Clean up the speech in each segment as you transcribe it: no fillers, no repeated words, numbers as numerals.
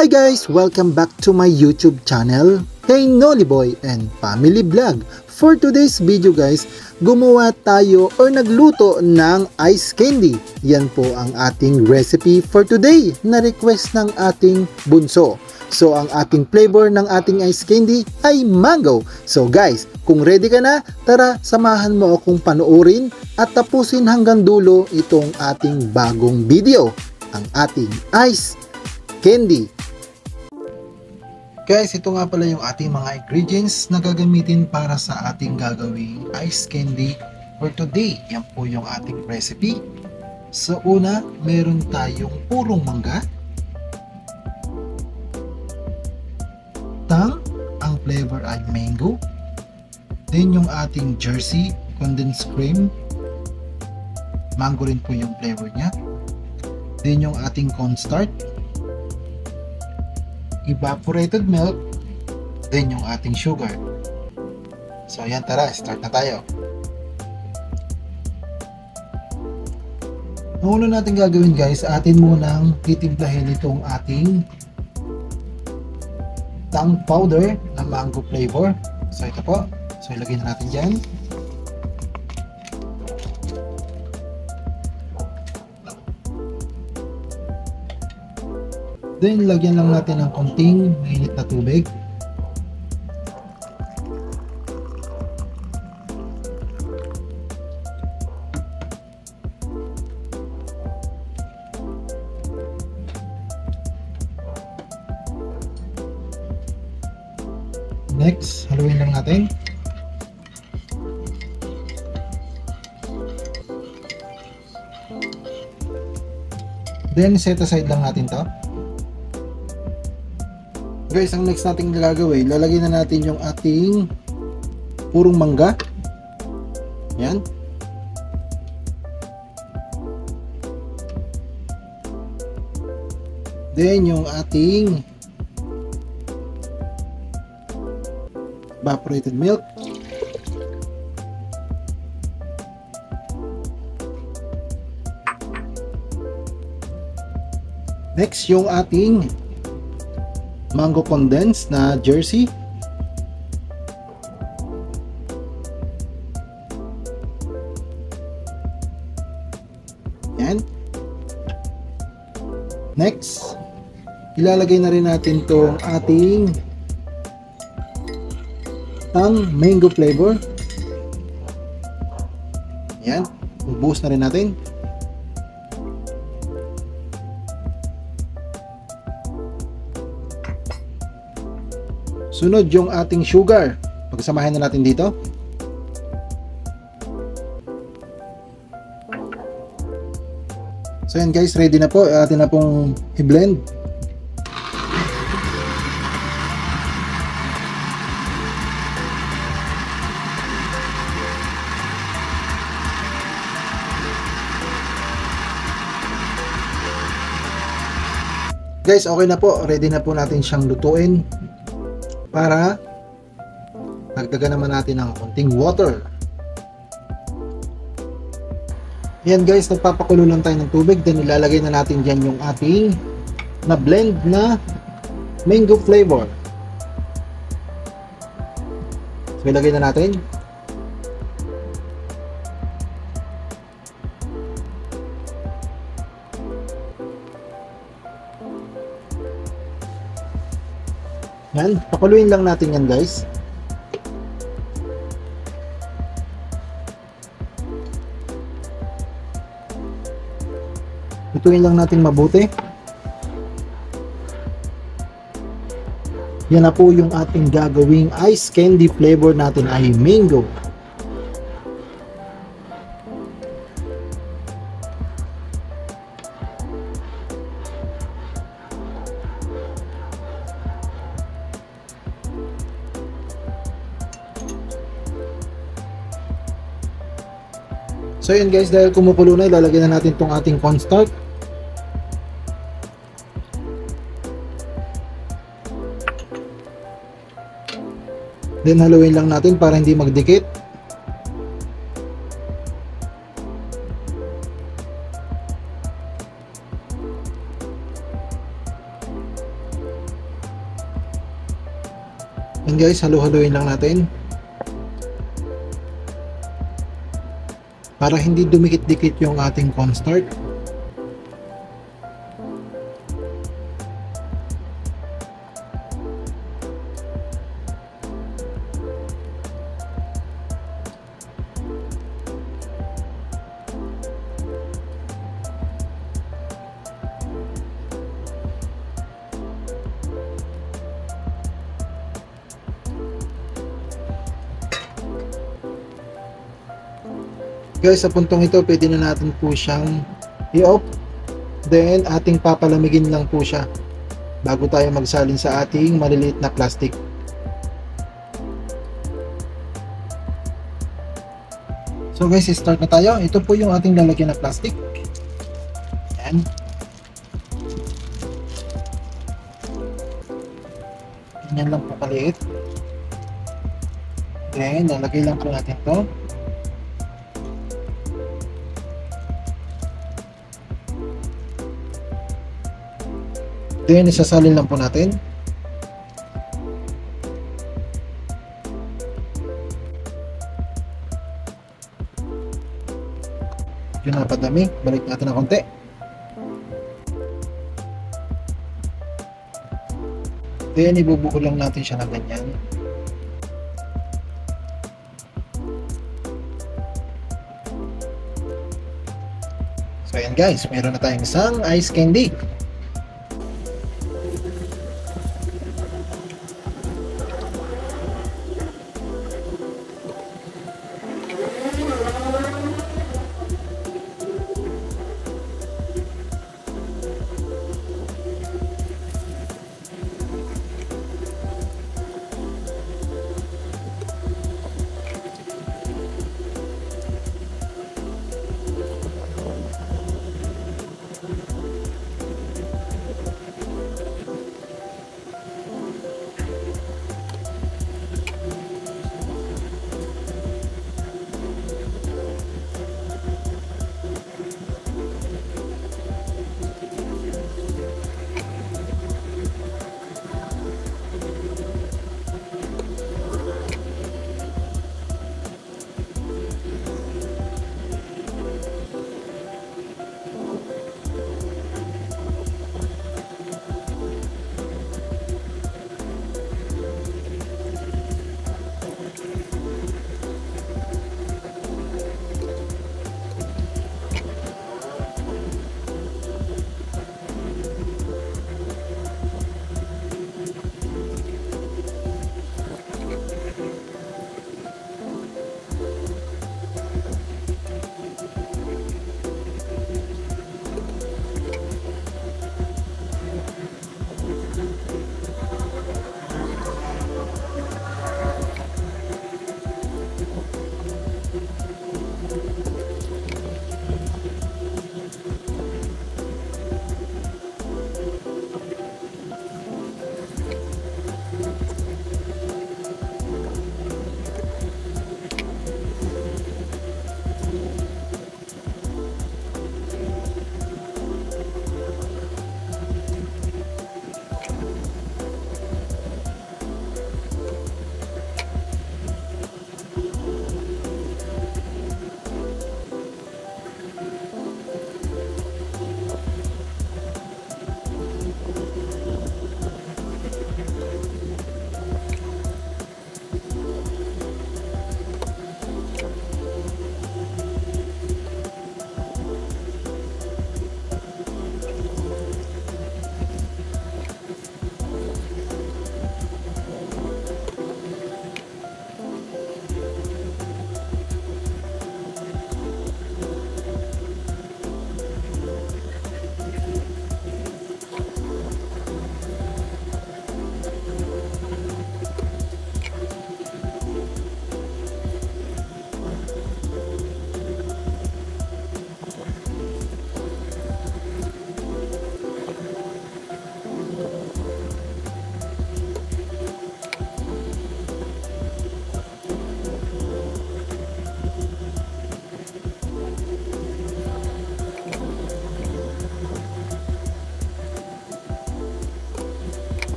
Hi guys! Welcome back to my YouTube channel, kay Noliboy and Family Vlog. For today's video guys, gumawa tayo or nagluto ng ice candy. Yan po ang ating recipe for today na request ng ating bunso. So ang ating flavor ng ating ice candy ay mango. So guys, kung ready ka na, tara samahan mo akong panoorin at tapusin hanggang dulo itong ating bagong video, ang ating ice candy. Guys, ito nga pala yung ating mga ingredients na gagamitin para sa ating gagawing ice candy for today. Yan po yung ating recipe. Sa una, meron tayong purong mangga. Ang flavor ay mango. Then yung ating Jersey condensed cream. Mango rin po yung flavor niya. Then yung ating cornstarch. Evaporated milk, then yung ating sugar. So ayan, tara, start na tayo. Ang una natin gagawin guys, atin munang titimplahin itong ating tang powder na mango flavor. So ito po, so ilagay na natin dyan. Then, lagyan lang natin ng konting mainit na tubig. Next, haluin lang natin. Then, set aside lang natin to. Guys, ang next nating gagawin, lalagyan na natin yung ating purong mangga. Yan. Then yung ating evaporated milk. Next, yung ating mango condensed na Jersey. Yan. Next, ilalagay na rin natin tong ating mango flavor. Yan. Buhos na rin natin. Sunod yung ating sugar. Pagsamahin na natin dito. So yan guys, ready na po. Atin na pong i-blend. Guys, okay na po. Ready na po natin siyang lutuin. Para dagdagan naman natin ng konting water. Yan guys, nagpapakulo lang tayo ng tubig, then ilalagay na natin dyan yung ating na blend na mango flavor. So ilagay na natin. Yan, pakuluin lang natin yan guys. Lutuin lang natin mabuti. Yan na po yung ating gagawing ice candy flavor natin ay mango. So yun guys, dahil kumukulo na, ilalagay na natin tong ating cornstarch. Then haluin lang natin para hindi magdikit. And guys, halu-haluin lang natin. Para hindi dumikit-dikit yung ating cornstarch. Guys, sa puntong ito, pwede na natin po siyang i-off. Then, ating papalamigin lang po siya bago tayo magsalin sa ating maliliit na plastic. So guys, start na tayo. Ito po yung ating lalagyan na plastic. Yan. Ganyan lang po kaliit. Then, lalagay lang po natin ito. Then, isasalin lang po natin. Yun na padami. Balik natin ng konti. Then, ibubuo lang natin siya ng ganyan. So, ayan guys. Meron na tayong isang ice candy.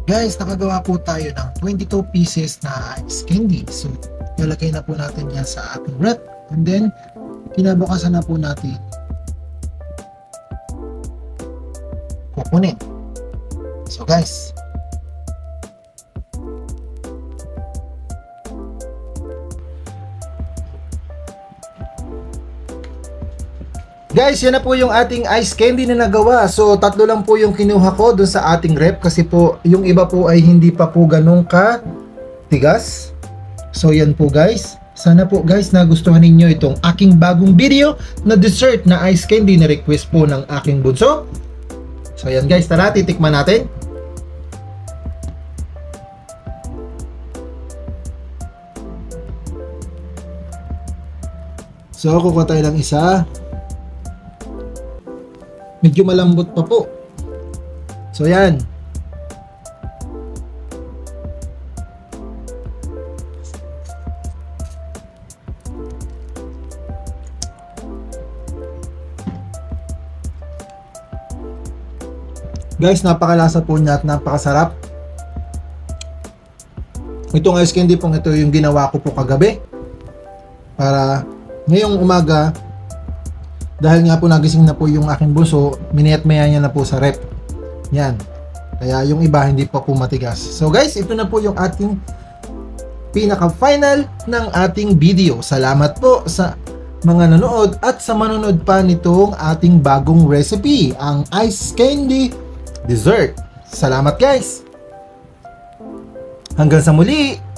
Guys, nakagawa po tayo ng 22 pieces na ice candy. So, ilalagay na po natin yan sa ating rep. And then, kinabukasan na po natin kukunin. So guys, yan na po yung ating ice candy na nagawa. So, tatlo lang po yung kinuha ko dun sa ating rep kasi po, yung iba po ay hindi pa po ganun ka tigas. So, yan po guys. Sana po guys nagustuhan ninyo itong aking bagong video na dessert na ice candy na request po ng aking bunso. So, yan guys. Tara, titikman natin. So, kukuha tayo lang isa. Medyo malambot pa po. So, yan. Guys, napakalasa po niya at napakasarap. Itong ice candy pong ito yung ginawa ko po kagabi. Para ngayong umaga, dahil nga po nagising na po yung aking bunso, miniyat-maya niya na po sa rep. Yan. Kaya yung iba hindi pa po matigas. So guys, ito na po yung ating pinaka-final ng ating video. Salamat po sa mga nanood at sa manonood pa nitong ating bagong recipe, ang ice candy dessert. Salamat guys! Hanggang sa muli!